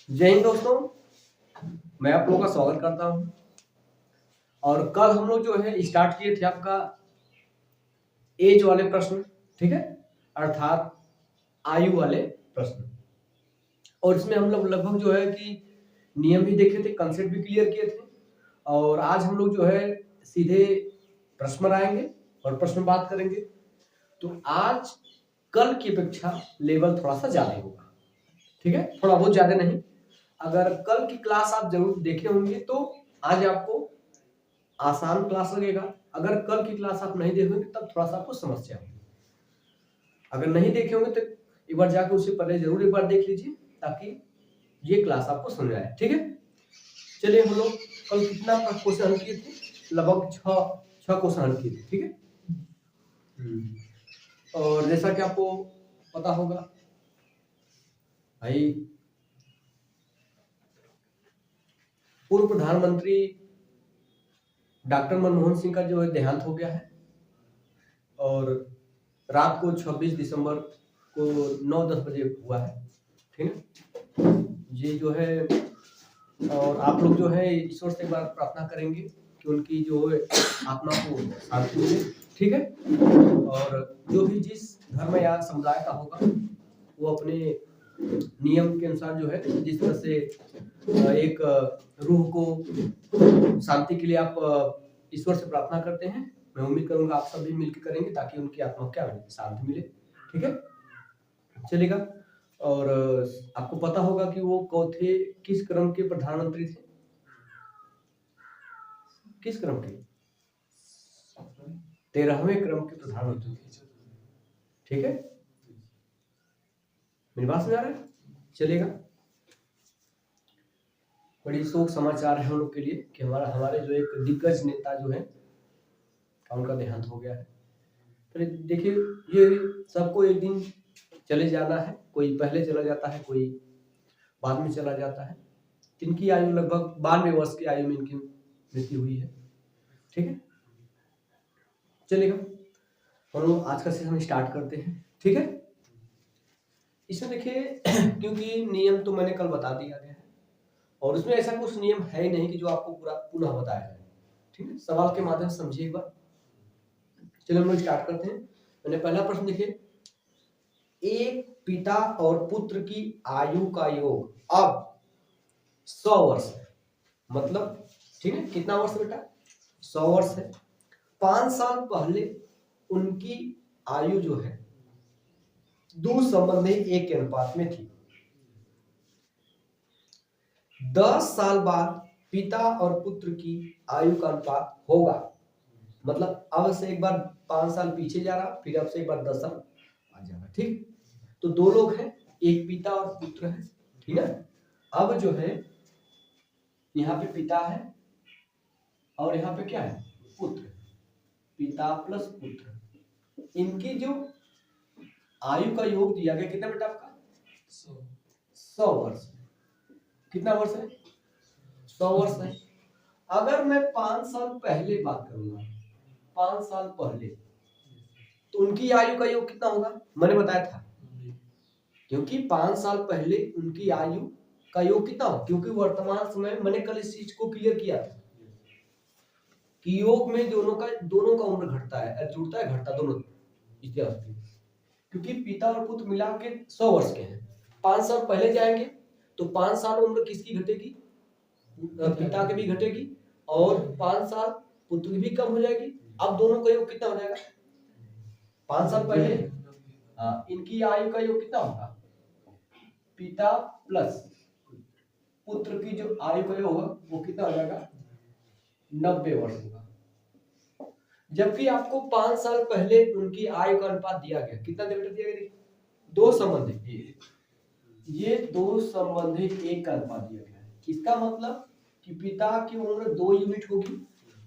जय हिंद दोस्तों, मैं आप लोगों का स्वागत करता हूं। और कल हम लोग जो है स्टार्ट किए थे आपका एज वाले प्रश्न, ठीक है, अर्थात आयु वाले प्रश्न। और इसमें हम लोग लगभग जो है कि नियम भी देखे थे, कंसेप्ट भी क्लियर किए थे। और आज हम लोग जो है सीधे प्रश्न पर आएंगे और प्रश्न बात करेंगे। तो आज कल की अपेक्षा लेवल थोड़ा सा ज्यादा होगा, ठीक है, थोड़ा बहुत ज्यादा नहीं। अगर कल की क्लास आप जरूर देखे होंगे तो आज आपको आसान क्लास लगेगा। अगर कल की क्लास आप नहीं देखेंगे तब थोड़ा सा आपको समस्या होगी। अगर नहीं देखे होंगे तो एक बार जाकर उससे पहले जरूर एक बार देख लीजिए ताकि ये क्लास आपको समझ आए, ठीक है। चलिए, हम लोग कल कितना क्वेश्चन हल किए थे? लगभग छह क्वेश्चन हल किए थे, ठीक है। और जैसा कि आपको पता होगा भाई, पूर्व प्रधानमंत्री डॉक्टर मनमोहन सिंह का जो है देहांत हो गया है। और रात को 26 दिसंबर को 9-10 बजे हुआ है, ठीक है। ये जो है, और आप लोग जो है ईश्वर से एक बार प्रार्थना करेंगे कि उनकी जो है आत्मा को शांति मिले, ठीक है। और जो भी जिस धर्म या समुदाय का होगा वो अपने नियम के अनुसार जो है जिस तरह से एक रूह को शांति के लिए आप ईश्वर से प्रार्थना करते हैं, मैं उम्मीद करूंगा आप सब भी मिलकर करेंगे ताकि उनकी आत्मा क्या मिले, शांति मिले, ठीक है। चलेगा। और आपको पता होगा कि वो कौन थे, किस क्रम के प्रधानमंत्री थे? किस क्रम के? 13वें क्रम के प्रधानमंत्री थे, ठीक है। मेरी बात समझ आ रहा है? चलेगा। बड़ी शोक समाचार है हम लोग के लिए कि हमारे जो एक दिग्गज नेता जो है उनका देहांत हो गया है। तो देखिए, ये सबको एक दिन चले जाना है, कोई पहले चला जाता है, कोई बाद में चला जाता है। इनकी आयु लगभग 92 वर्ष की आयु में इनकी मृत्यु हुई है, ठीक है। चलेगा, हम लोग आज का सेशन स्टार्ट करते हैं, ठीक है। इसमें देखिए क्योंकि नियम तो मैंने कल बता दिया गया है और उसमें ऐसा कुछ नियम है ही नहीं कि जो आपको पूरा पुनः बताया जाए, ठीक है। सवाल के माध्यम से समझिए एक बार। चलिए हम लोग स्टार्ट करते हैं। मैंने पहला प्रश्न देखिए, एक पिता और पुत्र की आयु का योग अब 100 वर्ष है, मतलब, ठीक है, कितना वर्ष बेटा? 100 वर्ष है। 5 साल पहले उनकी आयु जो है दो संबंधी 1 के अनुपात में थी। 10 साल बाद पिता और पुत्र की आयु का अनुपात होगा, मतलब अब से एक बार 5 साल पीछे जा रहा, फिर अब से एक बार 10 साल आ जाएगा, ठीक। तो दो लोग हैं, एक पिता और पुत्र है, ठीक है। अब जो है यहाँ पे पिता है और यहाँ पे क्या है? पुत्र। पिता प्लस पुत्र, इनकी जो आयु का योग दिया गया कितना बेटा आपका? 100 वर्ष। कितना वर्ष है? 100 वर्ष है। अगर मैं 5 साल पहले बात करूंगा, 5 साल पहले, तो उनकी आयु का योग कितना होगा? मैंने बताया था, क्योंकि 5 साल पहले उनकी आयु का योग कितना हो, क्योंकि वर्तमान समय मैंने कल इस चीज को क्लियर किया था कि योग में दोनों का उम्र घटता है, जुड़ता है, घटता दोनों इतिहास में। क्योंकि पिता और पुत्र मिला के 100 वर्ष के हैं, 5 साल पहले जाएंगे तो 5 साल उम्र किसकी घटेगी? पिता की भी घटेगी और 5 साल पुत्र की भी कम हो जाएगी। अब दोनों का योग कितना हो जाएगा? 5 साल पहले इनकी आयु का योग कितना होगा? पिता प्लस पुत्र की जो आयु का योग होगा वो कितना हो जाएगा? 90 वर्ष होगा। जबकि आपको 5 साल पहले उनकी आयु का अनुपात दिया गया, कितना बेटा दिया गया? दो संबंधी, ये दो संबंधी 1 का अनुपात दिया गया है। इसका मतलब कि पिता की उम्र 2 यूनिट होगी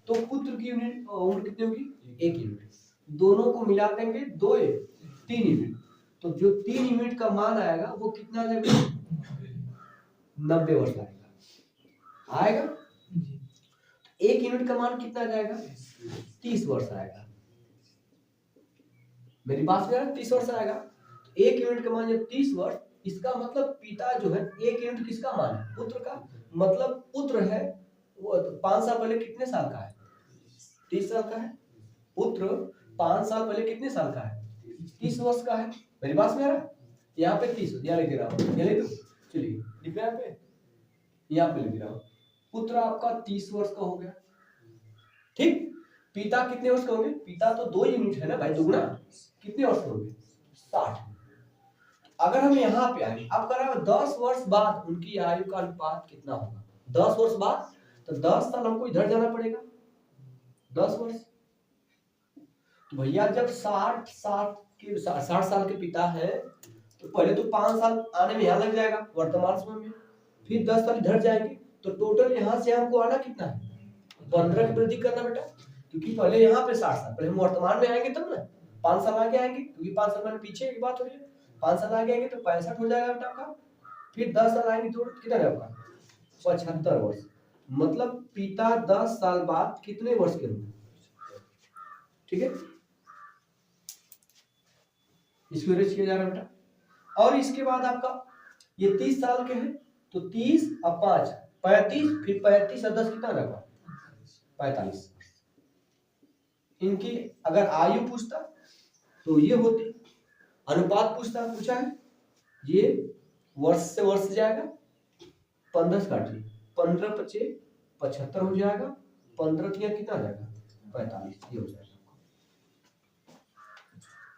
तो पुत्र की उम्र कितनी होगी? 1 यूनिट। दोनों को मिला देंगे 2 3 यूनिट, तो जो 3 यूनिट का मान आएगा वो कितना आ जाएगा? 90 वर्ष आएगा। 1 यूनिट का मान कितना जाएगा? 30 वर्ष आएगा। मेरी बात में 30 वर्ष आएगा। 1 यूनिट का मान जब 30 वर्ष, इसका मतलब पिता जो है, एक यूनिट किसका मान है? पुत्र का। मतलब पुत्र है वो 5 साल पहले कितने साल का है? 30 साल का है। पुत्र 5 साल पहले कितने साल का है? 30 वर्ष का है। मेरी बात में आ रहा है? यहाँ पे 30 यहाँ लिख रहा हूँ, ये लिख दो, चलिए लिख रहा है यहाँ पे लिख रहा हूँ। पुत्र आपका 30 वर्ष का हो गया, ठीक। पिता कितने वर्ष का होंगे? पिता तो 2 यूनिट है ना भाई, दुगुना कितने वर्ष के होंगे? 60। अगर हम यहाँ पे आए, अब कह रहा है 10 वर्ष बाद उनकी आयु का अनुपात कितना होगा? 10 वर्ष बाद, तो 10 साल हमको इधर जाना पड़ेगा, 10 वर्ष। तो भैया जब 60 साल के पिता है, तो पहले तो 5 साल आने में यहाँ लग जाएगा वर्तमान समय में, फिर 10 साल इधर जाएंगे, तो टोटल यहाँ से हमको आना कितना है? 15 की वृद्धि करना बेटा, क्योंकि पहले यहाँ पे 60 साल, पहले हम वर्तमान में आएंगे तब ना 5 साल आगे आएंगे, क्योंकि 5 साल मैंने पीछे की बात हो रही है। 5 साल आगे आएंगे तो 65 हो जाएगा बेटा आपका, फिर 10 साल आएंगे तो कितना है आपका? 75 वर्ष। मतलब पिता 10 साल बाद कितने वर्ष के होंगे? ठीक है, इसको रेज किया जा रहा है बेटा। और इसके बाद आपका ये 30 साल के हैं, तो 30 और 5 35, फिर 35 और 10 कितना रहेगा? 45। इनकी अगर आयु पूछता तो ये होती, अनुपात पूछा है, ये वर्ष से वर्ष जाएगा, 15 से काटिए, 15 × 5 = 75 हो जाएगा, 15 × कितना आ जाएगा? 45, ये हो जाएगा।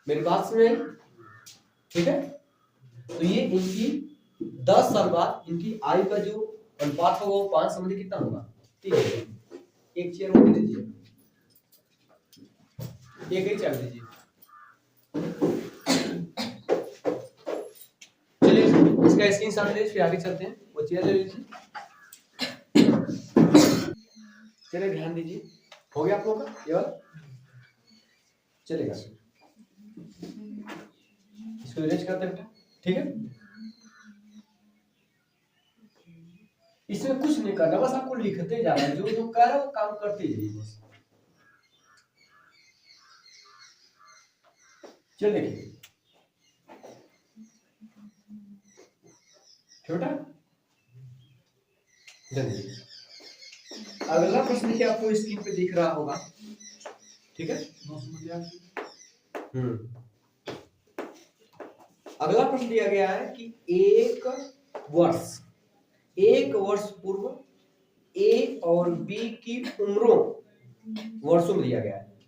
मेरी बात समझ आई? ठीक है, तो ये इनकी 10 साल बाद इनकी आयु का जो अनुपात होगा वो 5 संबंधी कितना होगा? 3। एक चेयर में दे दीजिए, एक ही चल दीजिए। चलिए इसका स्क्रीनशॉट ले लीजिए, फिर आगे चलते हैं। वो चेयर ले लीजिए, चलिए ध्यान दीजिए, हो गया आप लोगों का ये वाला? चलेगा, इसको इरेज करते हैं, ठीक है। इसमें कुछ नहीं करना, बस आपको लिखते जाना है, जो जो कह रहा है वो काम करते जाइए बस। चलिए देखिए छोटा, अगला प्रश्न क्या आपको स्क्रीन पे दिख रहा होगा, ठीक है। अगला प्रश्न दिया गया है कि एक वर्ष पूर्व ए और बी की उम्रों, वर्षों में दिया गया है,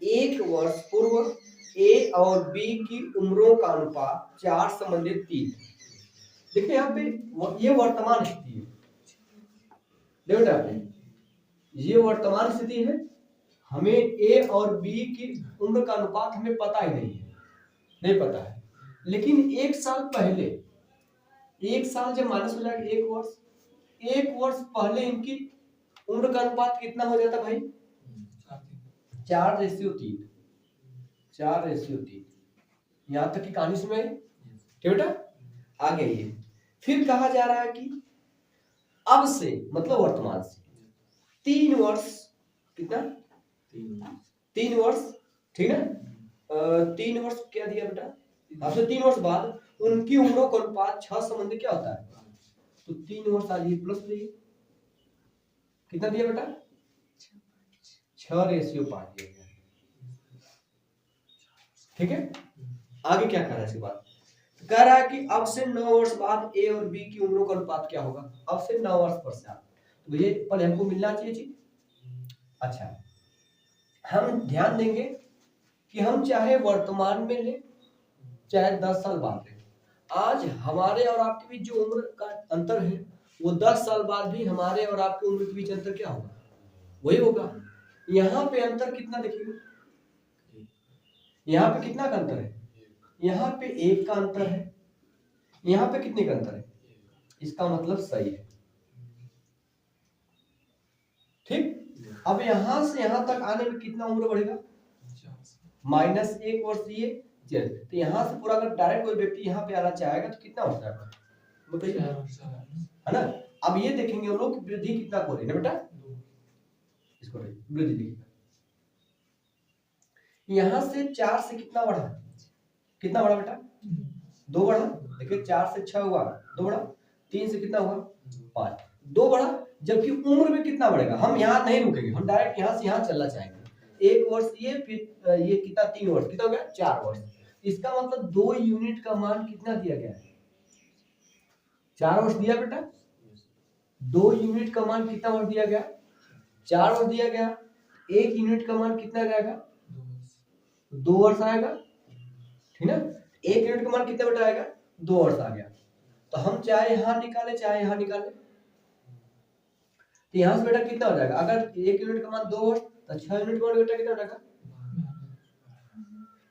एक वर्ष पूर्व ए और बी की उम्रों का अनुपात 4:3। देखिए यहाँ पे ये वर्तमान स्थिति है, देखो ये वर्तमान स्थिति है, हमें ए और बी की उम्र का अनुपात हमें पता ही नहीं पता है। लेकिन एक साल पहले, एक साल जब माइनस हो जाएगा एक वर्ष पहले इनकी उम्र का अनुपात कितना हो जाता भाई? 4:3। 4:3। यहाँ तक की कहानी सुनाई, ठीक बेटा। आगे ये फिर कहा जा रहा है कि अब से, मतलब वर्तमान से 3 वर्ष, कितना? 3 वर्ष, ठीक है। 3 वर्ष क्या दिया बेटा? अब से 3 वर्ष बाद उनकी उम्रों का अनुपात 6 संबंधी क्या होता है? तो 3 वर्ष आज ये प्लस दिए, कितना दिया बेटा? 6:5 दिया, ठीक है। आगे क्या कह रहा है इसके बाद? तो कह रहा है कि अब से 9 वर्ष बाद ए और बी की उम्रों का अनुपात क्या होगा? अब से 9 वर्ष पश्चात, तो ये पहले हमको मिलना चाहिए जी। अच्छा, हम ध्यान देंगे कि हम चाहे वर्तमान में ले चाहे 10 साल बाद ले, आज हमारे और आपके बीच जो उम्र का अंतर है वो 10 साल बाद भी हमारे और आपके उम्र के बीच अंतर क्या होगा? वही होगा। यहाँ पे अंतर कितना देखिए, यहाँ पे कितना का अंतर है? यहाँ पे 1 का अंतर है, यहाँ पे कितने का अंतर है? इसका मतलब सही है, ठीक। अब यहाँ से यहाँ तक आने में कितना उम्र बढ़ेगा? -1 वर्ष ये, तो यहाँ से पूरा अगर डायरेक्ट कोई व्यक्ति यहाँ पे आना चाहेगा तो कितना हो जाएगा बताइए, है ना। अब ये देखेंगे हम लोग वृद्धि कितना हो रही है बेटा, इसको वृद्धि देखिए, यहाँ से 4 से कितना बढ़ा बेटा? 2 बढ़ा, देखिए 4 से 6 हुआ 2 बढ़ा, 3 से कितना हुआ 5, 2 बढ़ा। जबकि उम्र में कितना बढ़ेगा, हम यहाँ नहीं रुकेंगे, हम डायरेक्ट यहाँ से यहाँ चलना चाहेंगे। 1 वर्ष ये, फिर ये कितना 3 वर्ष, कितना हो गया 4 वर्ष। इसका मतलब 2 यूनिट का मान कितना दिया गया है, 4 वर्ष दिया बेटा। 2 यूनिट का मान कितना वर्ष दिया गया, 4 वर्ष दिया गया। 1 यूनिट का मान कितना रहेगा, 2 वर्ष आएगा, ठीक ना। 1 यूनिट का मान कितना बेटा आएगा, 2 वर्ष आ गया। तो हम चाहे यहाँ निकाले चाहे यहाँ निकाले, तो यहाँ से बेटा कितना हो जाएगा, अगर 1 यूनिट का मान 2 वर्ष, तो 6 यूनिट का मान बेटा कितना हो जाएगा,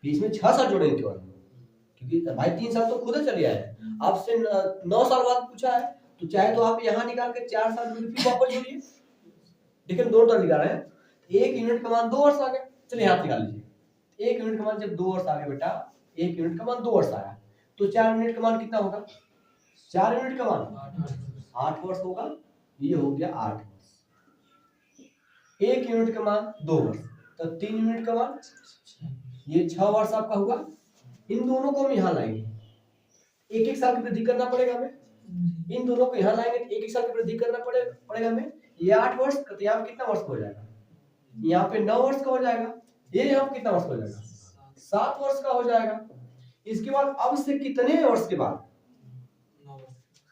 इसमें 6 साल जोड़ेंगे केवल, क्योंकि भाई 3 साल तो खुद ही चले आए। आपसे 9 साल बाद पूछा है, तो चाहे तो आप यहाँ निकाल के 4 साल फिर वापस जोड़िए, लेकिन 2 तरह निकाल रहे हैं। 1 यूनिट का मान 2 वर्ष आ गया, चलिए यहाँ निकाल लीजिए। 1 यूनिट का मान जब 2 वर्ष आ गया बेटा, 1 यूनिट का मान 2 वर्ष आया, तो 4 यूनिट का मान कितना होगा, 4 यूनिट का मान 8 वर्ष होगा। ये हो गया 8 वर्ष। 1 यूनिट का मान 2 वर्ष, तो 3 यूनिट का मान ये 6 वर्ष आपका हुआ। इन दोनों को हम यहाँ लाएंगे, 1-1 साल की वृद्धि करना पड़ेगा हमें। इन दोनों को यहाँ लाएंगे, 1-1 साल की वृद्धि करना पड़ेगा हमें। ये 8 वर्ष, तो यहाँ पे कितना वर्ष का हो जाएगा, यहाँ पे 9 वर्ष का हो जाएगा। ये यहाँ पे कितना वर्ष का हो जाएगा, 7 वर्ष का हो जाएगा। इसके बाद अब से कितने वर्ष के बाद,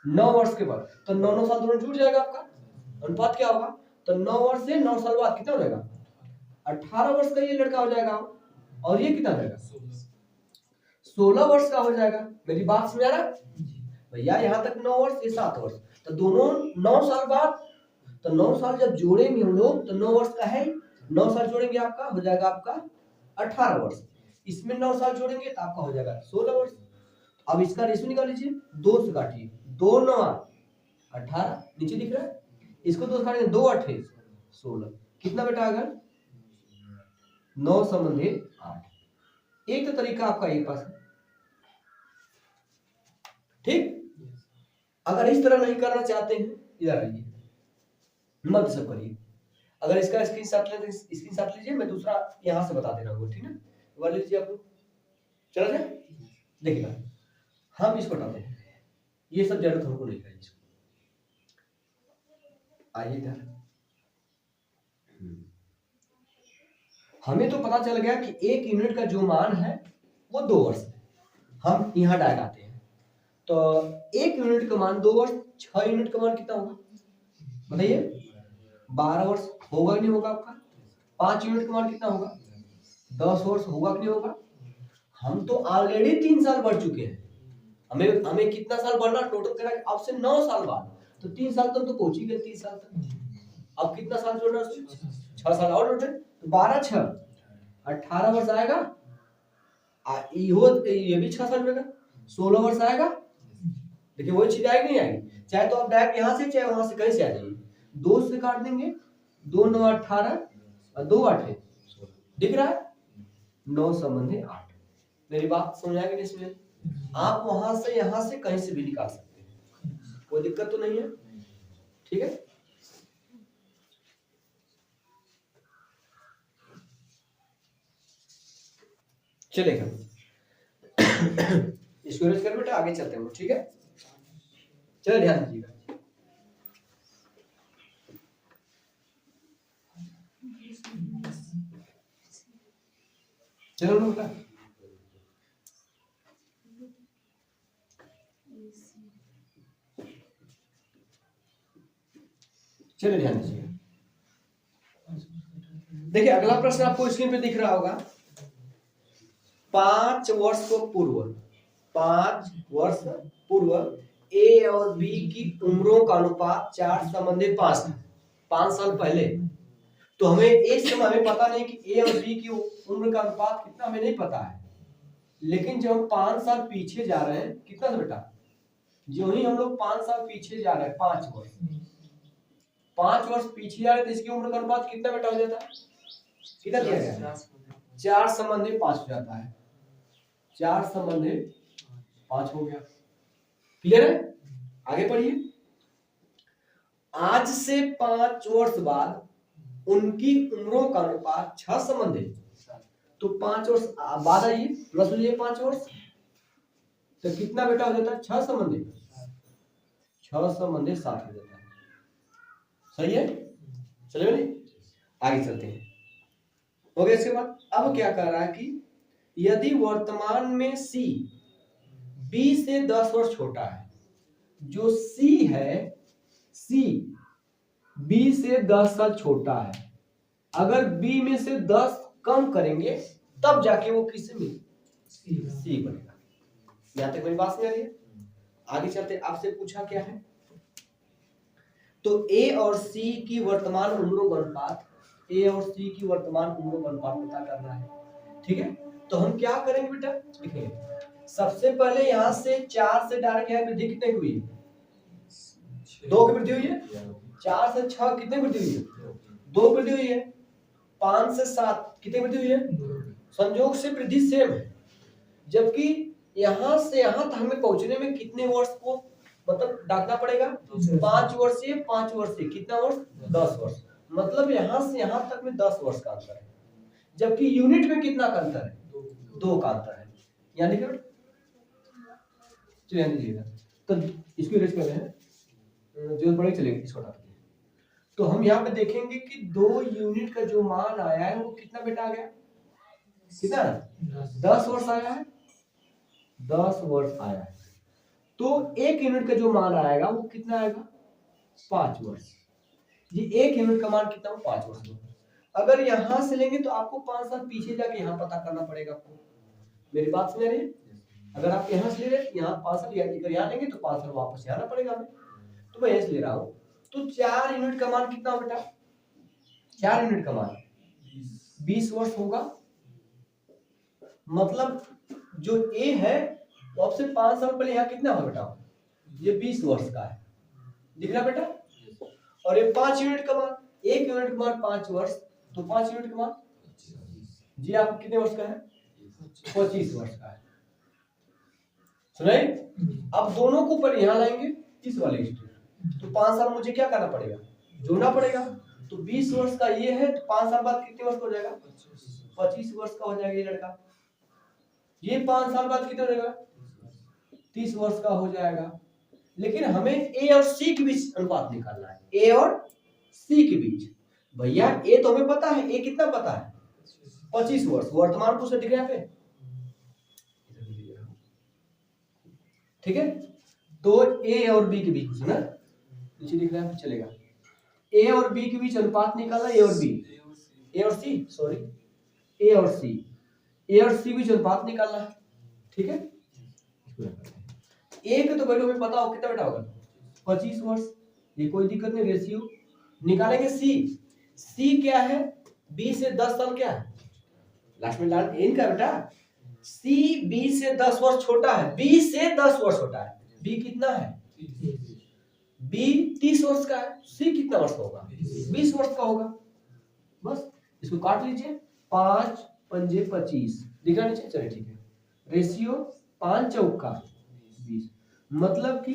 9 वर्ष के बाद, तो 9 साल दोनों जुड़ जाएगा आपका। अनुपात क्या होगा, तो 9 वर्ष से 9 साल बाद कितना हो जाएगा, 18 वर्ष का ये लड़का हो जाएगा। और ये कितना हो जाएगा, 16 वर्ष का हो जाएगा। मेरी बात समझ आ रहा है भैया, यहाँ तक 9 वर्ष, ये 7 वर्ष, तो दोनों 9 साल बाद, तो 9 साल जब जोड़ेंगे हम लोग, तो 9 वर्ष का है, 9 साल जोड़ेंगे आपका हो जाएगा आपका 18 वर्ष। इसमें 9 साल जोड़ेंगे तो आपका हो जाएगा 16 वर्ष। अब इसका रेशो निकाल लीजिए, 2 से काटिए, 2 9 18, नीचे दिख रहा है, इसको 2 से काटेंगे, 2 8 16, कितना बेटा आ गया 9 संबंधी 8। एक तो तरीका आपका एक पास है, ठीक। अगर इस तरह नहीं करना चाहते हैं, इधर आइए, मत सब करिए। अगर इसका स्क्रीनशॉट लें तो स्क्रीनशॉट लीजिए, मैं दूसरा यहां से बता दे रहा हूँ, ठीक है। वो लीजिए आप लोग, चला जाए, देखिएगा हम इसको हटाते हैं, ये सब जरूरत हमको नहीं है इसको। आइए इधर, हमें तो पता चल गया कि 1 यूनिट का जो मान है वो 2 वर्ष है। हम यहाँ डायरेक्ट आते हैं, तो 1 यूनिट का मान 2 वर्ष, 6 यूनिट का मान कितना होगा बताइए, 12 वर्ष होगा कि नहीं होगा आपका। 5 यूनिट का मान कितना होगा, 10 वर्ष होगा कि नहीं होगा। हम तो ऑलरेडी 3 साल बढ़ चुके हैं, हमें कितना साल बढ़ना टोटल करा अब से 9 साल बाद, तो 3 साल तक तो पहुंच ही गए, 3 साल तक। अब कितना साल जोड़ना, 6 साल और जोड़े, तो 12 6 18 वर्ष आएगा। ये भी 6 साल जुड़ेगा, 16 वर्ष आएगा। देखिए वही चीज आएगी नहीं आएगी, चाहे तो आप डायरेक्ट यहाँ से चाहे वहां से कहीं से आ जाइए, 2 से काट देंगे, 2 9 18 और 2 8 16, दिख रहा है 9 संबंधी 8। मेरी बात समझ आएगी इसमें, आप वहां से यहाँ से कहीं से भी निकाल सकते हैं, कोई दिक्कत तो नहीं है, ठीक है। चलेगा, इसको यूज कर बेटा, आगे चलते हैं, ठीक है। चलो ध्यान दीजिएगा, चलो बेटा, चलो ध्यान दीजिएगा। देखिए अगला प्रश्न आपको स्क्रीन पे दिख रहा होगा, 5 वर्ष पूर्व, 5 वर्ष पूर्व ए और बी की उम्रों का अनुपात 4 संबंधी 5 था, 5 साल पहले। तो हमें इस समय हमें पता नहीं कि ए और बी की उम्र का अनुपात कितना, हमें नहीं पता है। लेकिन जब हम 5 साल पीछे जा रहे हैं, कितना था बेटा, जो ही हम लोग 5 साल पीछे जा रहे हैं, 5 वर्ष पीछे जा रहे थे, इसकी उम्र का अनुपात कितना बेटा हो जाता है, कितना दिया गया, 4 संबंधी 5 हो जाता है, 4 संबंधी 5 हो गया। क्लियर है, आगे पढ़िए। आज से 5 वर्ष बाद उनकी उम्रों का अनुपात 6 संबंधी, तो 5 वर्ष बाद आइए, प्लस लीजिए 5 वर्ष, तो कितना बेटा हो जाता है? 6 संबंधी 6 संबंधी 7 हो जाता है। सही है, चलिए नहीं आगे चलते हैं। हो गया। इसके बाद अब क्या कह रहा है कि यदि वर्तमान में सी बी से 10 वर्ष छोटा है, जो सी है, सी बी से 10 साल छोटा है, अगर बी में से 10 कम करेंगे तब जाके वो किससे मिले? सी बनेगा। यहां तक मेरी बात नहीं आ रही है? आगे चलते, आपसे पूछा क्या है, तो ए और सी की वर्तमान उम्रों का अनुपात, ए और सी की वर्तमान उम्रों का अनुपात पता करना है। ठीक है, तो हम क्या करेंगे बेटा, देखिए सबसे पहले यहां से 4 से डायरेक्ट यहाँ वृद्धि कितने की हुई है? 2 की वृद्धि हुई है। 4 से 6 कितने वृद्धि हुई है? 2 वृद्धि हुई है। 5 से 7 कितने वृद्धि हुई है? संयोग से वृद्धि सेम है, जबकि यहां से यहां तक हमें पहुंचने में कितने वर्ष को मतलब डाकना पड़ेगा? 5 वर्षीय 5 वर्षीय कितना वर्ष? 10 वर्ष। मतलब यहां से यहां तक में 10 वर्ष का अंतर है, जबकि यूनिट में कितना का अंतर है? 2 का अंतर है। यानी कि तो इसको इरेज कर रहे हैं, जो बड़े चलेगी इसको हटा देंगे। तो हम यहाँ पे देखेंगे कि 2 यूनिट का जो मान आया है वो कितना बेटा आ गया? कितना? 10 वर्ष आया है। 10 वर्ष आया है। तो 1 यूनिट का जो मान आएगा वो कितना आएगा? 5 वर्ष। ये 1 यूनिट का मान कितना हो? 5 वर्ष। अगर यहां से लेंगे तो आपको 5 साल पीछे जाके यहाँ पता करना पड़ेगा आपको। मेरी बात समझ रही है? अगर आप यहाँ से ले रहे यहाँ 5 साल यहाँ लेंगे तो 5 साल वापस आना पड़ेगा हमें। तो मैं यहीं से ले रहा हूँ। तो 4 यूनिट का मान कितना हो बेटा? 4 यूनिट का मान 20 वर्ष होगा। मतलब जो ए है वो आपसे 5 साल पहले यहाँ कितना हो बेटा? ये 20 वर्ष का है, दिख रहा बेटा? और ये 5 यूनिट का मान, 1 यूनिट का मान 5 वर्ष, तो 5 यूनिट का मान जी आप कितने वर्ष का है? 25 वर्ष का है। सुनाई? अब दोनों को पर यहाँ लाएंगे इस वाले स्टेट, तो 5 साल मुझे क्या करना पड़ेगा? जोड़ना पड़ेगा। तो 20 वर्ष का ये है, तो 5 साल बाद कितने वर्ष का हो जाएगा? 25 वर्ष का हो जाएगा ये लड़का। ये 5 साल बाद कितना हो जाएगा? 30 वर्ष का हो जाएगा। लेकिन हमें ए और सी के बीच अनुपात निकालना है, ए और सी के बीच। भैया ए तो हमें पता है, ए कितना पता है? 25 वर्ष। वर्तमान को दिख रहा है पे, ठीक है? तो ए और बी के बीच है ना, नीचे दिख रहा है, चलेगा। ए और बी के बीच अनुपात निकालना, ए और बी, ए और सी, सॉरी ए और सी, ए और सी बीच अनुपात निकालना है। ठीक है, ए का तो वैल्यू हमें पता हो कितना बेटा होगा? 25 वर्ष। ये कोई दिक्कत नहीं, रेशियो निकालेंगे। सी, सी क्या है? बी से 10 साल क्या है? लास्ट में लाल एन का बेटा। सी बी से 10 वर्ष छोटा है, बी से 10 वर्ष छोटा है। बी कितना है? बी 30 वर्ष का है। सी कितना वर्ष का होगा? 20 वर्ष का होगा। बस इसको काट लीजिए, 5 पंजे 25 दिख रहा नीचे, चलिए ठीक है। रेशियो 5 चौका 20, मतलब कि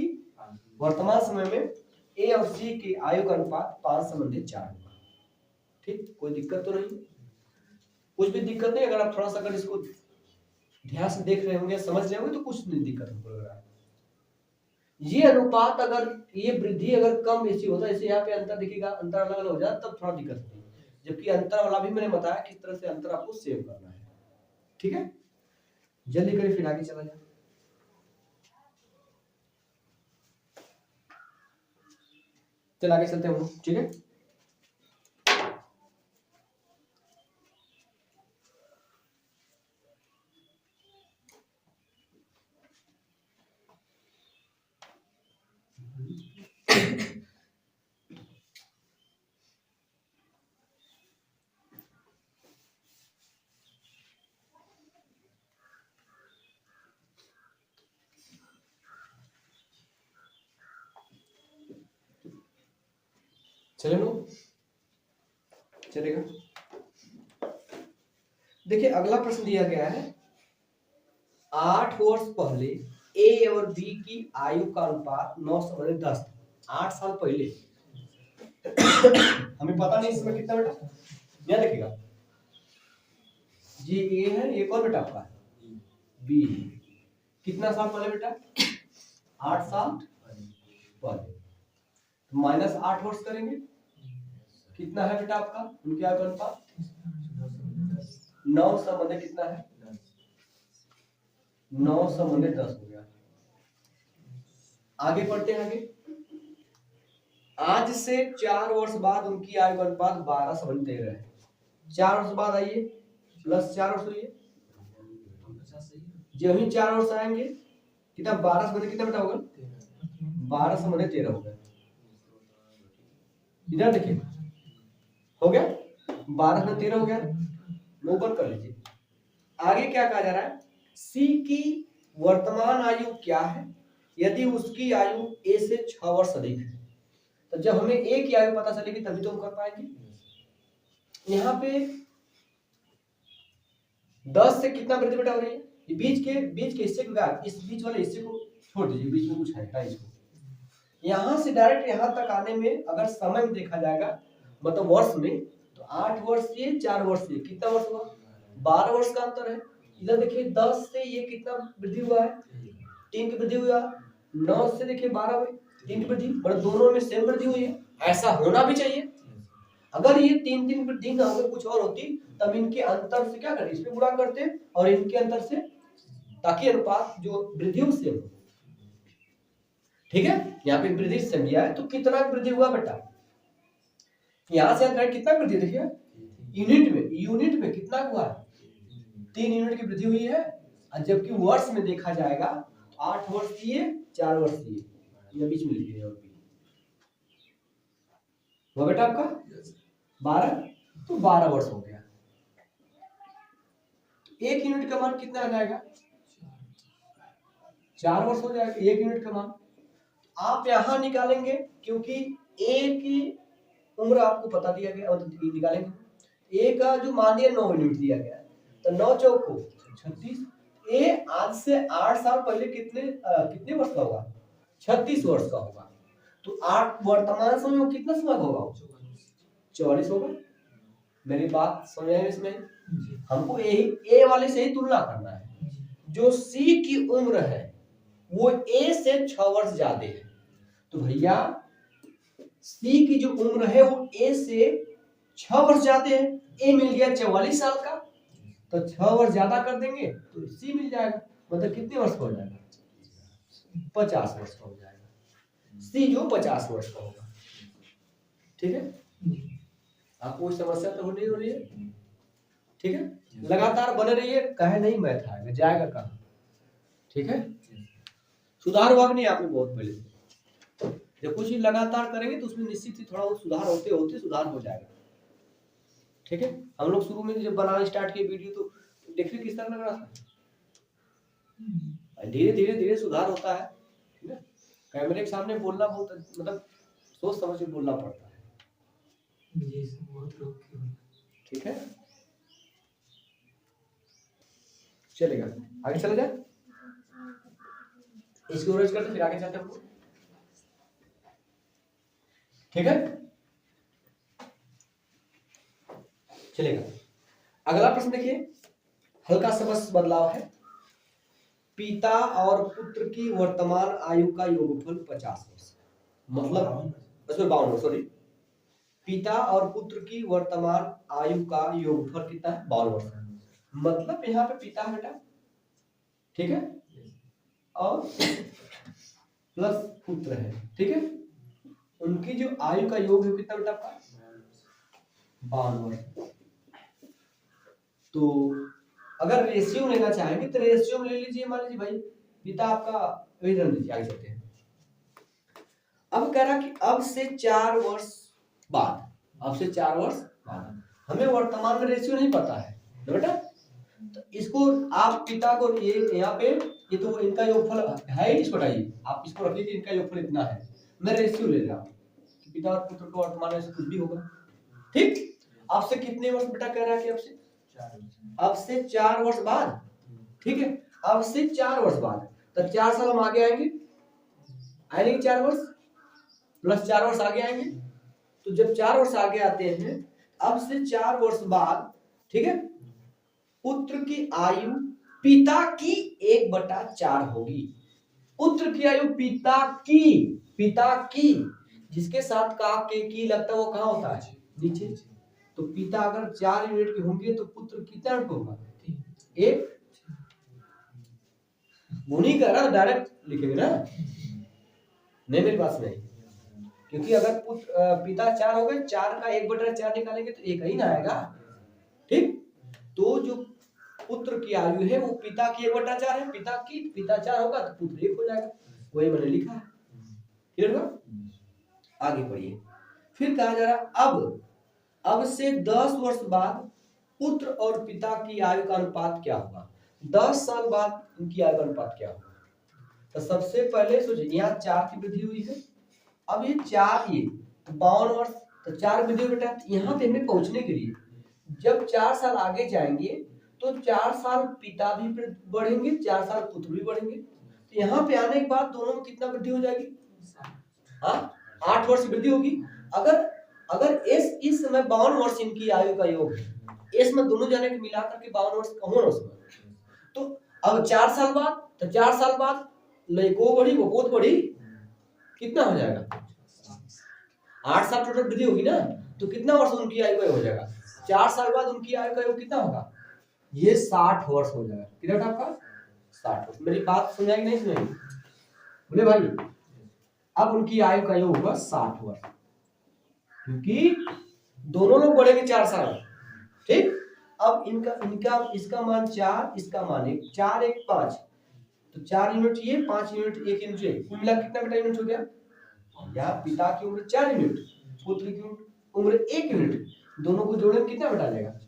वर्तमान समय में ए और सी के आयु का अनुपात 5:4 होगा। ठीक, कोई दिक्कत तो नहीं? कुछ भी दिक्कत नहीं। अगर आप थोड़ा सा अगर इसको ध्यान से देख रहे होंगे, समझ रहे होंगे तो कुछ नहीं दिक्कत हमको लग रहा है। ये अनुपात अगर ये वृद्धि अगर कम बेसी होता है, जैसे यहाँ पे अंतर दिखेगा, अंतर अलग अलग हो जाता तब थोड़ा दिक्कत होती है। जबकि अंतर वाला भी मैंने बताया किस तरह से अंतर आपको सेव करना है। ठीक है, जल्दी करिए फिर आगे चला जाए। चल आगे चलते हैं, ठीक है। चले लो, चलेगा। देखिए अगला प्रश्न दिया गया है, 8 वर्ष पहले ए और बी की आयु का अनुपात 9:10। 8 साल पहले हमें पता नहीं इसमें कितना बेटा, क्या लिखेगा जी? ए है, ये कौन बेटा आपका? बी। कितना साल पहले बेटा? 8 साल पहले। -8 वर्ष करेंगे, कितना है बेटा आपका उनके आयु का अनुपात? 9 संबंधित कितना है? 9 संबंधित 10 हो गया। आगे बढ़ते हैं। आगे आज से 4 वर्ष बाद उनकी आयु का अनुपात 12 संबंधित 13 है। 4 वर्ष बाद आइए, प्लस 4 वर्ष हुई, जो ही 4 वर्ष आएंगे कितना? 12 संबंधित कितना बेटा होगा? 12 संबंधित 13 होगा। इधर देखिए, हो गया 12 में 13 हो गया, ऊपर कर लीजिए। आगे क्या कहा जा रहा है? सी की वर्तमान आयु क्या है यदि उसकी आयु ए से 6 वर्ष अधिक है। तो जब हमें ए की आयु पता चलेगी तभी तो हम कर पाएंगे। यहाँ पे 10 से कितना वृद्धि बेटा हो रही है? ये बीच के हिस्से को, इस बीच वाले हिस्से को छोड़ दीजिए, बीच में कुछ है इसको। यहाँ से डायरेक्ट यहाँ तक आने में अगर समय में देखा जाएगा, मतलब वर्ष में, तो 8 वर्ष ये 4 वर्ष ये कितना वर्ष हुआ? 12 वर्ष का अंतर है। इधर देखिए 10 से ये कितना वृद्धि हुआ है? 3 की वृद्धि हुआ। 9 से देखिए 12 हुई, 3 की वृद्धि, मतलब दोनों में सेम वृद्धि हुई है। ऐसा होना भी चाहिए। अगर ये 3 वृद्धि ना होकर कुछ और होती तब इनके अंतर से क्या करते? इसमें गुणा करते और इनके अंतर से, ताकि अनुपात जो वृद्धि उससे हो। ठीक है, यहाँ पे वृद्धि से दिया है तो कितना वृद्धि हुआ बेटा? यहां से कितना वृद्धि देखिए, यूनिट में कितना हुआ? 3 यूनिट की वृद्धि हुई है। जबकि वर्ष में देखा जाएगा 8 वर्ष दिए 4 वर्ष दिए, ये बीच में लिखिए। और वो बेटा आपका 12, तो 12 वर्ष हो गया। 1 यूनिट का मान कितना आ जाएगा? 4 वर्ष हो जाएगा 1 यूनिट का मान। आप यहां निकालेंगे क्योंकि ए की उम्र आपको पता दिया गया, मतलब निकालेंगे। ए का जो मान दिया 9 यूनिट दिया गया, तो 9 चौक को 36। ए आज से 8 साल पहले कितने वर्ष का होगा? 36 वर्ष का होगा। तो 8 वर्तमान समय में कितना समय का होगा? 44 होगा। मेरी बात समझ आए इसमें? हमको ए वाले से ही तुलना करना है। जो सी की उम्र है वो ए से 6 वर्ष ज्यादा है, तो भैया सी की जो उम्र है वो ए से 6 वर्ष ज्यादा है। ए मिल गया 44 साल का, तो 6 वर्ष ज्यादा कर देंगे तो सी मिल जाएगा, मतलब कितने वर्ष का हो जाएगा? 50 वर्ष का हो जाएगा। सी जो 50 वर्ष का होगा। ठीक है, आपको कोई समस्या तो नहीं हो रही है? ठीक है, लगातार बने रहिए, कहे नहीं मैथ आएगा, जाएगा कहाँ? ठीक है, सुधार हुआ नहीं आपने बहुत पहले से। जब कुछ लगातार करेंगे तो उसमें निश्चित ही थोड़ा सुधार होते होते सुधार हो जाएगा। ठीक है, हम लोग शुरू में जब बनाना स्टार्ट किए वीडियो तो देखिए किस तरह लग रहा था, धीरे धीरे सुधार होता है। ठीक है, कैमरे के सामने बोलना बहुत, मतलब सोच समझ के बोलना पड़ता है। ठीक है, चलेगा, आगे चले जाए। इसको रोज करते फिर आगे चलते हैं। ठीक है, चलेगा। अगला प्रश्न देखिए, हल्का सा बस बदलाव है। पिता और पुत्र की वर्तमान आयु का योगफल 50 वर्ष, मतलब इसमें 52, सॉरी, पिता और पुत्र की वर्तमान आयु का योगफल कितना है? 52 वर्ष। मतलब यहाँ पे पिता है बेटा, ठीक है, और प्लस पुत्र है। ठीक है, उनकी जो आयु का योग है कितना बेटा आपका? 52 वर्ष। तो अगर रेशियो लेना चाहेंगे तो रेशियो में ले लीजिए, मान लीजिए भाई पिता आपका, वही रन लीजिए, आगे चलते हैं। अब कह रहा कि अब से 4 वर्ष बाद, अब से 4 वर्ष बाद, हमें वर्तमान में रेशियो नहीं पता है ना बेटा, तो इसको आप पिता को ये यहाँ पे ये तो इनका योगफल है, इसको हटाइए, आप इसको रखिए कि इनका योगफल इतना है। मैं रेशियो ले रहा हूँ, पिता और पुत्र को वर्तमान में कुछ भी होगा। ठीक, आपसे कितने वर्ष बेटा कह रहा है कि अब से 4 वर्ष बाद। ठीक है, अब से 4 वर्ष बाद, तो 4 साल हम आगे आएंगे, 4 वर्ष प्लस 4 वर्ष आगे आएंगे। तो जब 4 वर्ष आगे आते हैं, अब से 4 वर्ष बाद, ठीक है, पुत्र की आयु पिता की 1/4 होगी। पुत्र की आयु पिता की जिसके साथ का के की लगता है वो कहाँ होता है? नीचे। तो पिता अगर 4 यूनिट के होंगे तो पुत्र कितना यूनिट होगा? 1। गुनी कर रहा डायरेक्ट लिखेंगे ना, नहीं मेरी बात नहीं, क्योंकि अगर पिता 4 हो गए, 4 का 1/4 निकालेंगे तो 1 ही ना आएगा। ठीक, तो जो पुत्र की आयु है वो पिता की 1/4 है। पिता 4 होगा तो पुत्र 1 हो जाएगा, वही मैंने लिखा है। क्लियर हुआ? आगे पढ़िए। फिर कहा जा रहा अब से 10 वर्ष बाद पुत्र और पिता की आयु का अनुपात क्या होगा? 10 साल बाद उनकी आयु का अनुपात क्या होगा? तो सबसे पहले सोचिए, यहाँ 4 की वृद्धि हुई है, अब ये 4 ये तो 52 वर्ष, तो 4 वृद्धि बेटा यहाँ पे हमें पहुंचने के लिए जब 4 साल आगे जाएंगे तो 4 साल पिता भी बढ़ेंगे, 4 साल पुत्र भी बढ़ेंगे। तो यहाँ पे आने के बाद दोनों में कितना वृद्धि हो जाएगी? हाँ, 8 वर्ष वृद्धि होगी। अगर इस समय 52 वर्ष इनकी आयु का योग है, इसमें दोनों जने के मिलाकर के 52 वर्ष का होना उसमें, तो अब 4 साल बाद, तो 4 साल बाद को बढ़ी वो बहुत बढ़ी, कितना हो जाएगा? 8 साल टोटल वृद्धि होगी ना, तो कितना वर्ष उनकी आयु का हो जाएगा? 4 साल बाद उनकी आयु का योग कितना होगा? ये 60 वर्ष हो जाएगा। कितना आपका? 60 वर्ष। मेरी बात सुनाई नहीं सुनाई बोले भाई? अब उनकी आयु का योग होगा 60 वर्ष, क्योंकि दोनों लोग बढ़ेंगे 4 साल। ठीक, अब इनका इसका मान 4, इसका मान 1, 4 1 5, तो 4 यूनिट ये, 5 यूनिट, 1 यूनिट ये, कुल मिला कितना बेटा यूनिट हो गया? यहाँ पिता की उम्र 4 यूनिट, पुत्र की उम्र 1 यूनिट, दोनों को जोड़े कितना बेटा जाएगा?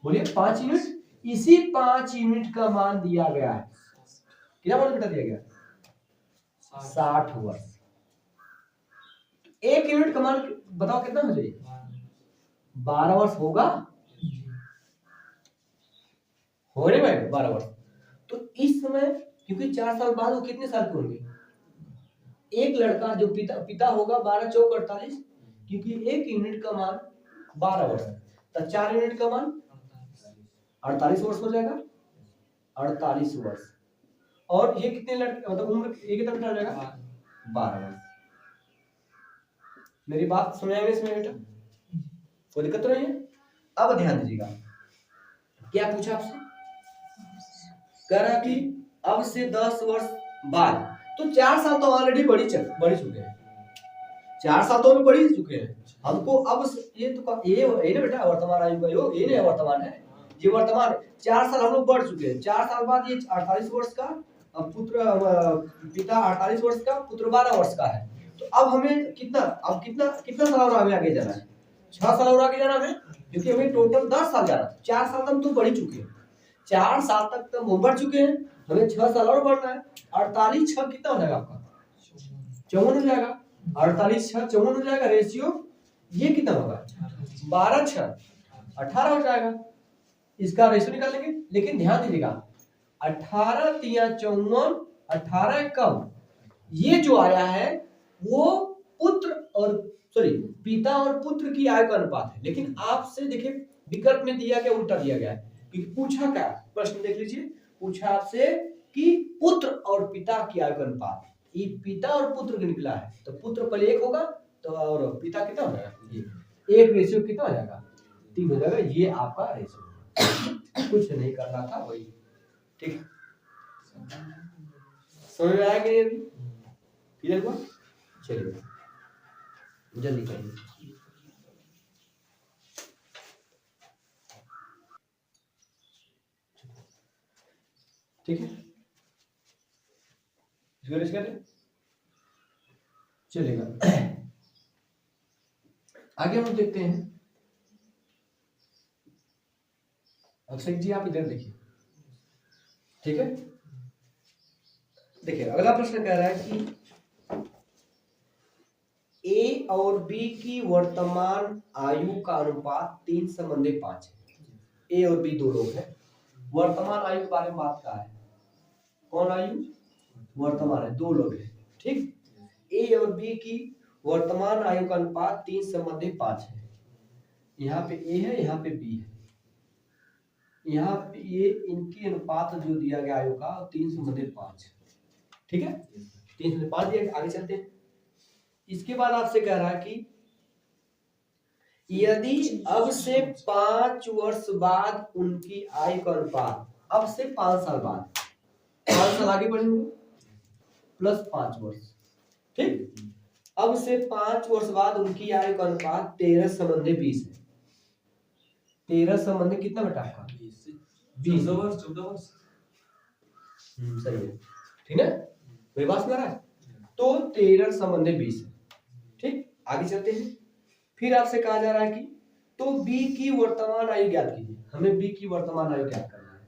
बोलिए 5 यूनिट। इसी 5 यूनिट का मान दिया गया है, कितना मान बेटा दिया गया? 60 वर्ष। 1 यूनिट का मान बताओ कितना हो जाएगा? 12 वर्ष होगा, हो रहे भाई 12 वर्ष। तो इस समय क्योंकि 4 साल बाद वो कितने साल के होंगे? एक लड़का जो पिता होगा 12 चौक 48, क्योंकि 1 यूनिट का मान 12 वर्ष, तो 4 यूनिट का मान 48 वर्ष हो जाएगा। 48 वर्ष, और ये कितने लड़के मतलब उम्र एक ही तरफ जाएगा? 12 वर्ष। मेरी बात समझ आएगी इसमें बेटा? कोई दिक्कत तो नहीं है? अब ध्यान दीजिएगा, क्या पूछा आपसे? कह रहा कि अब से 10 वर्ष बाद, तो 4 साल तो ऑलरेडी बढ़ी चुके हैं, 4 साल तो बढ़ ही चुके हैं। हमको अब ये तो ये ना बेटा वर्तमान आयु का योग, ये नहीं वर्तमान है, ये वर्तमान 4 साल हम लोग बढ़ चुके हैं। 4 साल बाद ये 48 वर्ष का पुत्र, पिता 48 वर्ष का, पुत्र 12 वर्ष का है। तो अब हमें कितना साल और आगे जाना है? 6 साल और आगे जाना है, क्योंकि हमें टोटल 10 साल जाना है। 4 साल तक तो बढ़ ही चुके हैं, 4 साल तक तो हम बढ़ चुके हैं, हमें 6 साल और बढ़ना है। 48 6 कितना हो जाएगा आपका? 54 हो जाएगा। 48 6 54 हो जाएगा। रेशियो ये कितना होगा? 12 6 18 हो जाएगा। इसका रेशियो निकाल लेंगे, लेकिन ध्यान दीजिएगा 18 3 54, 18 कम, ये जो आया है वो पिता और पुत्र की आयु का अनुपात है। लेकिन आपसे देखिए विकल्प में दिया गया उल्टा दिया गया है, क्योंकि पूछा क्या प्रश्न देख लीजिए, पूछा आपसे कि पुत्र और पिता की आयु का अनुपात, ये पिता और पुत्र का निकला है, तो पुत्र पहले 1 होगा, तो और पिता कितना हो जाएगा? ये 1 रेशियो कितना हो जाएगा? 3 हो जाएगा। ये आपका रेशियो, कुछ नहीं करना था वही। ठीक, समझ में आया कि नहीं? अभी क्लियर हुआ? चलिए जल्दी करिए। ठीक है, चलेगा। आगे हम देखते हैं। अक्षय जी आप इधर देखिए, ठीक है। देखिए अगला प्रश्न कह रहा है कि ए और बी की वर्तमान आयु का अनुपात 3:5 है। ए और बी दो लोग हैं, वर्तमान आयु के बारे में बात कहा है। कौन आयु? वर्तमान है, दो लोग हैं। ठीक, ए और बी की वर्तमान आयु का अनुपात 3:5 है। यहाँ पे ए है, यहाँ पे बी है। यहाँ पे ये इनकी अनुपात जो दिया गया आयु का 3/5, ठीक है, 3/5 दिया गया। आगे चलते हैं। इसके बाद आपसे कह रहा है कि यदि अब से 5 वर्ष बाद उनकी आयु का अनुपात, अब से 5 साल बाद, 5 साल आगे बढ़ेंगे प्लस 5 वर्ष, ठीक, अब से 5 वर्ष बाद उनकी आयु का अनुपात 13/20 है। 13 कितना बेटा आपका 20 वर्ष, 14 वर्ष, सही है, ठीक है, मेरी बात सुन रहा है। तो 13/20 है, ठीक। आगे चलते हैं। फिर आपसे कहा जा रहा है कि तो बी की वर्तमान आयु ज्ञात कीजिए। हमें बी की वर्तमान आयु ज्ञात करना है।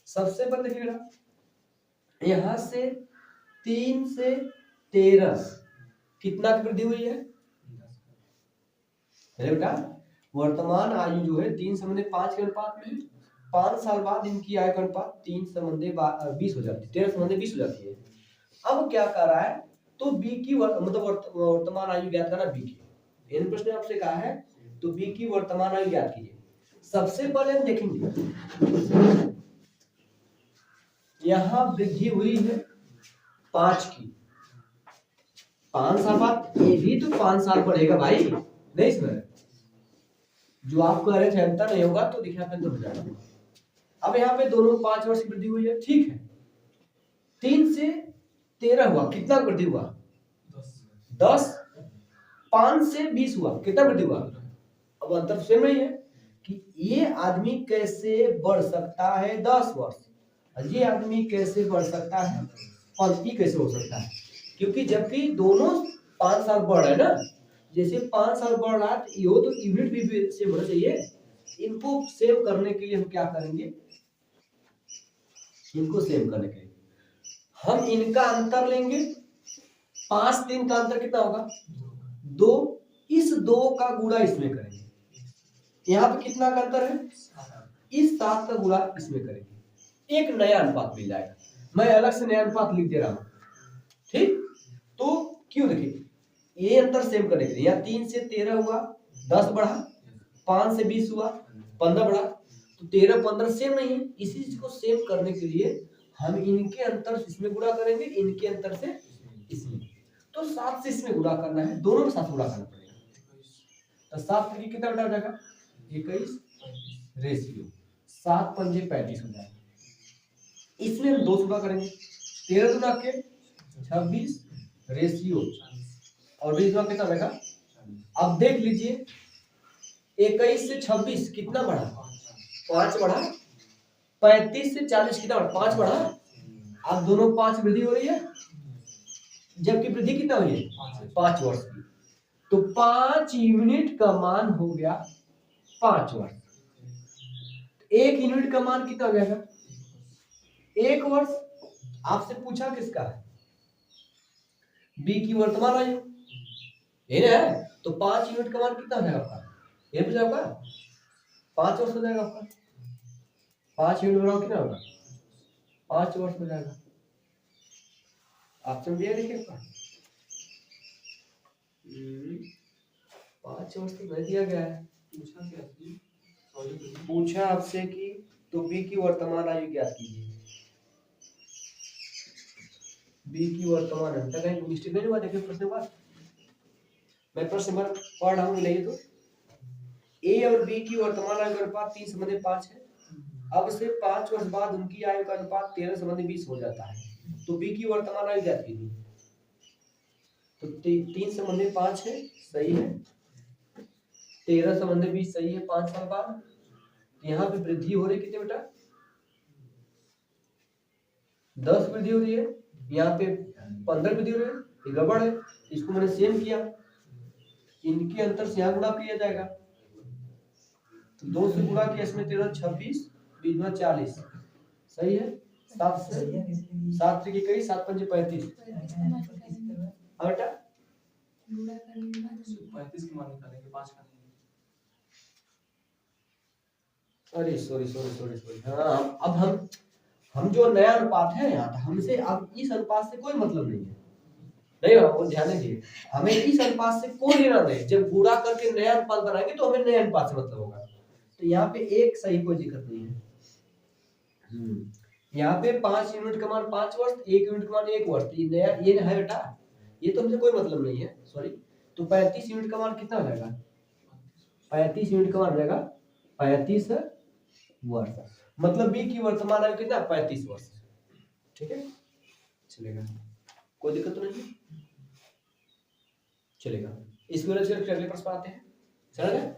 सबसे पहले देखिएगा, यहां से 3 से 13 कितना की वृद्धि हुई है बेटा? वर्तमान आयु जो है 3/5 के अनुपात में है। 5 साल बाद इनकी आयु का अनुपात 3/20 हो जाती है, 13/20 हो जाती है। अब क्या कर रहा है, तो बी की मतलब वर्तमान आयु ज्ञात करना बी की। इन प्रश्न आपसे कहा है तो बी की वर्तमान आयु ज्ञात कीजिए। सबसे पहले हम देखेंगे यहां वृद्धि हुई है 5 की, 5 साल बाद ये भी तो 5 साल बढ़ेगा भाई, नहीं समझ? जो आपको अरे क्षमता नहीं होगा तो दिखापन तो हो जाएगा। अब यहाँ पे दोनों 5 वर्ष की वृद्धि हुई है, ठीक है। 3 से 13 हुआ, कितना वृद्धि हुआ 10। 5 से 20 हुआ, कितना वृद्धि हुआ? अब अंतर सेम नहीं है कि ये आदमी कैसे बढ़ सकता है 10 वर्ष, ये आदमी कैसे बढ़ सकता है 5, कैसे हो सकता है? क्योंकि जबकि दोनों 5 साल बढ़ रहे हैं ना, जैसे 5 साल बढ़ रहा है ये तो यूनिट भी सेम होना चाहिए। इनको सेव करने के लिए हम क्या करेंगे, इनको सेव करने के लिए हम इनका अंतर लेंगे। 5 3 का अंतर कितना होगा 2, इस 2 का गुणा इसमें करेंगे। यहाँ पे कितना का अंतर है, इस 7 का गुणा इसमें करेंगे, एक नया अनुपात मिल जाएगा। मैं अलग से नया अनुपात लिख दे रहा हूं, ठीक। तो क्यों, देखिए ये अंतर सेम करने के लिए, यहाँ 3 से 13 हुआ 10 बढ़ा, 5 से 20 हुआ 15 बढ़ा, तो 13 15 सेम नहीं है। इसी चीज को सेम करने के लिए हम इनके अंतर इसमें गुणा करेंगे, इनके अंतर से इसमें। तो 7 से इसमें गुणा करना है, दोनों में 7 गुणा करना पड़ेगा। तो 7 की कितना बेटा हो जाएगा 21 रेशियो 7 पंजे 35 हो जाएगा। इसमें हम 2 से गुणा करेंगे, 13 गुना के 26 रेशियो और 20 गुना कितना रहेगा। अब देख लीजिए 21 से 26 कितना बढ़ा 5 बढ़ा, 35 से 40 कितना बढ़ा 5 बढ़ा। अब दोनों 5 वृद्धि हो रही है, जबकि वृद्धि कितना हुई है 5 वर्ष की। तो 5 यूनिट का मान हो गया 5 वर्ष। 1 यूनिट का मान कितना हो जाएगा 1 वर्ष। आपसे पूछा किसका है, बी की वर्तमान आयु ये है, तो 5 यूनिट का मान कितना हो जाएगा आपका, ये पूछा आपका 5 वर्ष हो जाएगा आपका। 5 यूनिट बनाओ कितना होगा 5 वर्ष हो जाएगा। ऑप्शन दिया देखिए आपका 5 वर्ष तो नहीं दिया गया है। पूछा क्या, पूछा आपसे कि तो बी की वर्तमान आयु ज्ञात कीजिए। बी की वर्तमान आयु तक कहीं मिस्टेक नहीं हुआ, देखिए प्रश्न बात मैं प्रश्न नंबर पढ़ रहा हूँ, नहीं तो ए और बी की वर्तमान आयु का अनुपात 3/5 है। अब से 5 वर्ष बाद उनकी आयु का अनुपात 13/20 हो जाता है। तो बी की वर्तमान आयु ज्ञात कीजिए। तो 3/5 है, सही है। 13/20 सही है 5 साल बाद। यहाँ पे वृद्धि हो रही कितने बेटा 10 वृद्धि हो रही है, यहाँ पे 15 वृद्धि हो रही है, ये गड़बड़ है। इसको मैंने सेम किया, इनके अंतर से यहाँ गुणा किया जाएगा, तो 2 से गुणा किया, इसमें 13 26 20 40 सही है। 7 से 7 से 21 7 पंजे 35 बेटा 35 की मान निकालेंगे 5 का। अरे सॉरी हाँ, अब हम जो नया अनुपात है यहाँ हमसे अब इस अनुपात से कोई मतलब नहीं है, नहीं वो ध्यान दीजिए, हमें इस अनुपात से कोई लेना नहीं। जब गुणा करके नया अनुपात बनाएंगे तो हमें नए अनुपात से मतलब होगा। तो यहाँ पे एक सही कोई दिक्कत नहीं है, यहाँ पे 5 यूनिट का मान 5 वर्ष, 1 यूनिट का मान 1 वर्ष। ये नया ये है बेटा, ये तो हमसे कोई मतलब नहीं है, सॉरी। तो 35 यूनिट का मान कितना हो जाएगा? 35 यूनिट का मान हो जाएगा 35 वर्ष। मतलब बी की वर्तमान आयु कितना? 35 वर्ष। ठीक है, चलेगा, कोई दिक्कत तो नहीं, चलेगा। इस वजह से अगले प्रश्न आते हैं, समझ गए?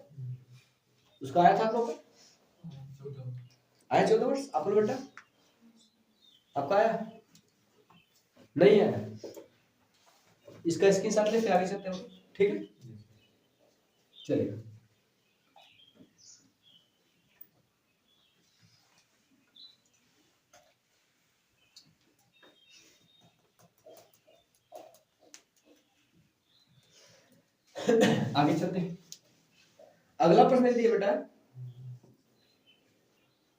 उसका आया था आप लोग का, आया 14 वर्ष आप लोग बेटा, आपका आया नहीं आया? इसका स्क्रीनशॉट ले फिर आगे चलते हैं, ठीक है, चलेगा। आगे चलते हैं। अगला प्रश्न दिया बेटा,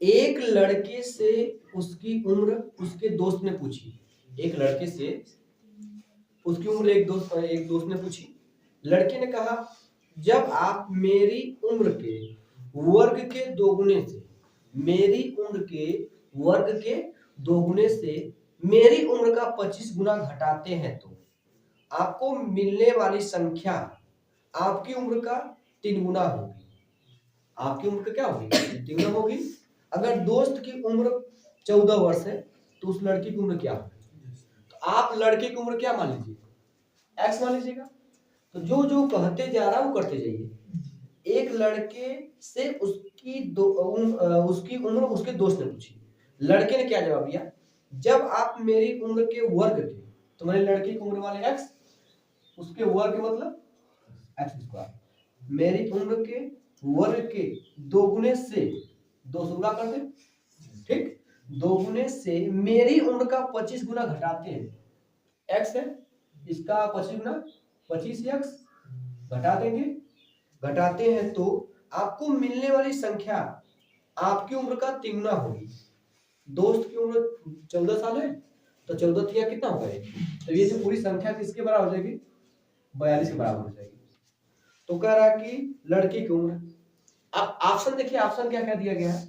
एक लड़के से उसकी उम्र उसके दोस्त ने पूछी। एक लड़के से उसकी उम्र एक दोस्त ने पूछी। लड़के ने कहा, जब आप मेरी उम्र के वर्ग के दोगुने से, मेरी उम्र के वर्ग के दोगुने से मेरी उम्र का 25 गुना घटाते हैं तो आपको मिलने वाली संख्या आपकी उम्र का 3 गुना होगी। आपकी उम्र का क्या होगी? 3 गुना होगी। अगर दोस्त की उम्र 14 वर्ष है तो उस लड़की की उम्र क्या होगी? तो आप लड़के की उम्र क्या मान लीजिए? एक्स मान लीजिएगा। तो जो जो कहते जा रहा है वो करते जाइए। एक लड़के से उसकी उम्र उसके दोस्त ने पूछी। लड़के ने क्या जवाब दिया? जब आप मेरी उम्र के वर्ग के, तो मैंने लड़की की उम्र वाले एक्स, उसके वर्ग मतलब एक्स स्क्वायर, मेरी उम्र के वर्ग के दोगुने से 2 से गुणा कर दे, ठीक, दोगुने से मेरी उम्र का 25 गुना घटाते हैं। एक्स है, इसका 25 गुना 25 एक्स घटा देंगे। घटाते हैं तो आपको मिलने वाली संख्या आपकी उम्र का 3 गुना होगी। दोस्त की उम्र 14 साल है तो 14 थिया कितना होगा? तो ये जो पूरी संख्या किसके बराबर हो जाएगी? 42 के बराबर हो जाएगी। तो कह रहा है कि लड़की की उम्र, अब ऑप्शन देखिए, ऑप्शन क्या क्या दिया गया है?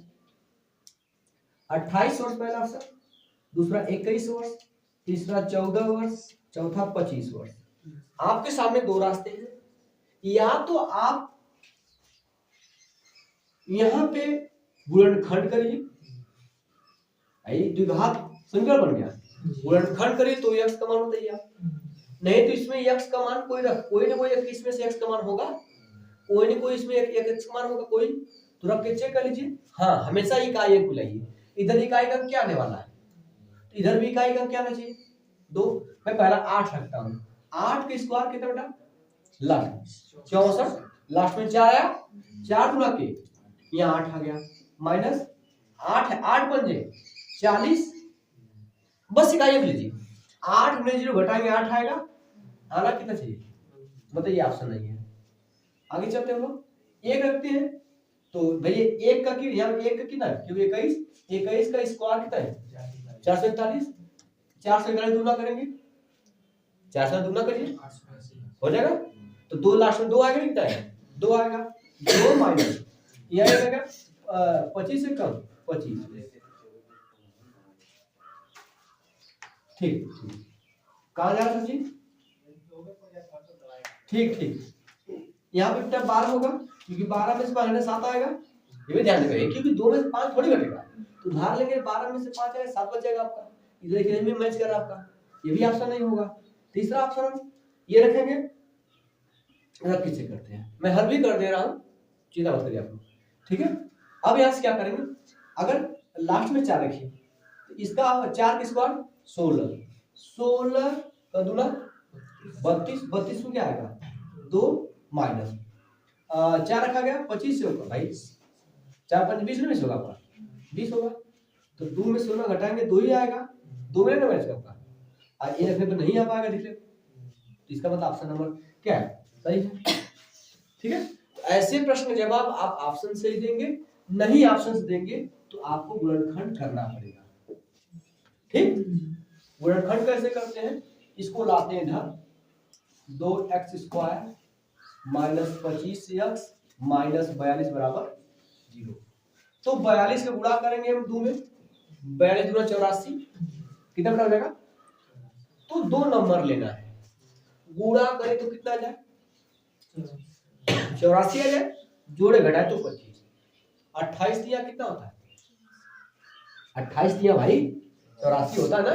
28 वर्ष पहला ऑप्शन, दूसरा 21 वर्ष, तीसरा 14 वर्ष, चौथा 25 वर्ष। आपके सामने 2 रास्ते हैं। या तो आप यहां पे गुणनखंड करिए, द्विघात संख्या बन गया, गुणनखंड करिए तो x का मान बताइए। नहीं तो इसमें x का मान कोई ना कोई इसमें से x का मान होगा, कोई ना कोई इसमें एक x का मान होगा कोई, तो रख के चेक कर लीजिए। हाँ, हमेशा इकाई एक बुलाइए। इधर इकाई का क्या आने वाला है? तो इधर भी इकाई का क्या आना चाहिए? 2। मैं पहला 8 रखता हूँ। 8 के स्क्वायर कितना बेटा? लास्ट 64, लास्ट में 4 आया, 4 गुना के यहाँ 8 आ गया, माइनस 8 है, 8 बन जाए 40। बस इकाई लीजिए, 8 में 0 घटाएंगे 8 आएगा, आना कितना चाहिए? मतलब ये ऑप्शन नहीं है। आगे चलते हम लोग 1 रखते हैं। तो भैया 1 का यहाँ 1 का कितना है? क्योंकि 21 का स्क्वायर कितना है? 441। 441 गुना करेंगे, 4 से गुना करिए, हो जाएगा। तो 2 लास्ट में 2 आएगा, कितना है? 2 आएगा। 2 माइनस यहाँ आएगा 25 से कम 25, ठीक ठीक। कहाँ जा रहा जी? ठीक ठीक। यहाँ पे बेटा 12 होगा, क्योंकि 12 में से 7 आएगा। ये भी ध्यान देगा, क्योंकि 2 में से 5 थोड़ी घटेगा, तो उधार लेंगे 12 में से 5 आएगा, 7 बच जाएगा आपका। इधर एक में मैच कर रहा आपका, ये भी ऑप्शन नहीं होगा। तीसरा ऑप्शन ये रखेंगे, रख के चेक करते हैं। मैं हल भी कर दे रहा हूँ, चिंता मत करिए आप लोग, ठीक है। अब यहाँ से क्या करेंगे? अगर लास्ट में 4 रखिए तो इसका 4 के स्क्वायर 16, 16 का दूना 32, 32 में क्या आएगा? 2 माइनस 4 रखा गया, 25 से होगा भाई, 4 5 20 में होगा आपका, 20 होगा। तो 2 में 16 घटाएंगे 2 ही आएगा, 2 में ना मैच आपका, और ये रखने पर नहीं आ पाएगा, देख ले। तो इसका मतलब ऑप्शन नंबर क्या है? सही है, ठीक है। तो ऐसे प्रश्न के जवाब आप ऑप्शन से ही देंगे, नहीं ऑप्शन से देंगे तो आपको गुणनखंड करना पड़ेगा, ठीक। गुणनखंड कैसे करते हैं? इसको लाते हैं इधर, 2x square minus 25x minus 42 बराबर 0। तो 42 का गुणा करेंगे हम 2 में, 42 दूना 84, कितना बेटा हो जाएगा? तो 2 नंबर लेना है, गुणा करें तो कितना आ जाए? 84 आ जाए, जोड़े घटाए तो 25। 28 दिया कितना होता है? 28 दिया भाई 84 होता है ना,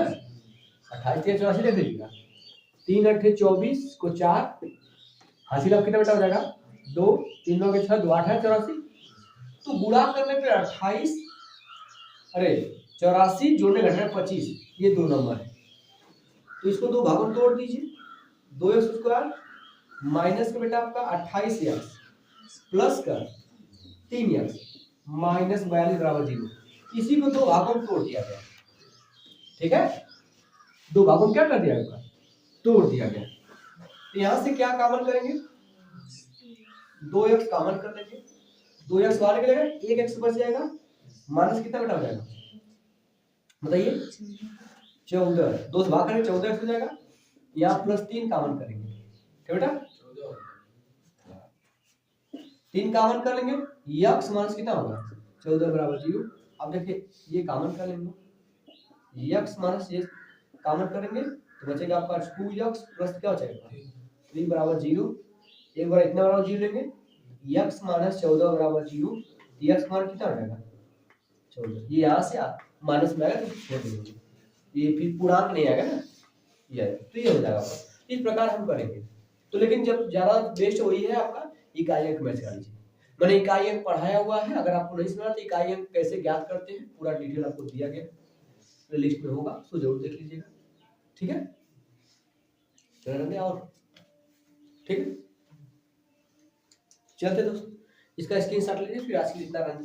28 दिया 84 लिख लीजिएगा। 3 8 24 को 4 हासिल अब कितना बेटा हो जाएगा? 2 3 9 के 6 2 8 है 84। तो गुणा करने पे 28, अरे 84 जोड़ने घटाने 25, ये 2 नंबर है। तो इसको 2 भागों में तोड़ दीजिए, 2x स्क्वायर माइनस का बेटा आपका 28x प्लस का 3x माइनस 42 बराबर 0। इसी को 2 भागों में तोड़ दिया गया, ठीक है, 2 भागों में क्या कर दिया गया? तोड़ दिया गया। तो यहां से क्या कॉमन करेंगे? 2x कॉमन कर लेंगे, 2x बाहर निकलेगा, 1x बच जाएगा, माइनस कितना बेटा हो जाएगा बताइए? 14, 2 से भाग करेंगे 14x हो जाएगा, यहाँ प्लस 3 कॉमन करेंगे, क्या बेटा? 3 कॉमन कर लेंगे, x माइनस कितना होगा? 14 बराबर 0। अब देखिए ये कॉमन कर लेंगे, x माइनस ये कॉमन करेंगे तो बचेगा आपका 2x प्लस क्या हो जाएगा 3 बराबर 0। एक बार इतना बराबर 0 लेंगे, x माइनस 14 बराबर 0, x मान कितना हो जाएगा 14, ये यहाँ से माइनस में आएगा तो छोड़ देंगे, ये फिर पूर्णांक नहीं आएगा ना, ये तो ये हो जाएगा। इस प्रकार हम करेंगे। तो लेकिन जब ज्यादा बेस्ट वही है आपका इकाई अंक मैच कर लीजिए, मैंने इकाई अंक पढ़ाया हुआ है, अगर आपको नहीं समझा तो इकाई अंक कैसे ज्ञात करते हैं पूरा डिटेल आपको दिया गया प्लेलिस्ट में होगा, तो जरूर देख लीजिएगा, ठीक है। चलेंगे और ठीक है, चलते दोस्तों, इसका स्क्रीनशॉट लीजिए, फिर आज की इतना रन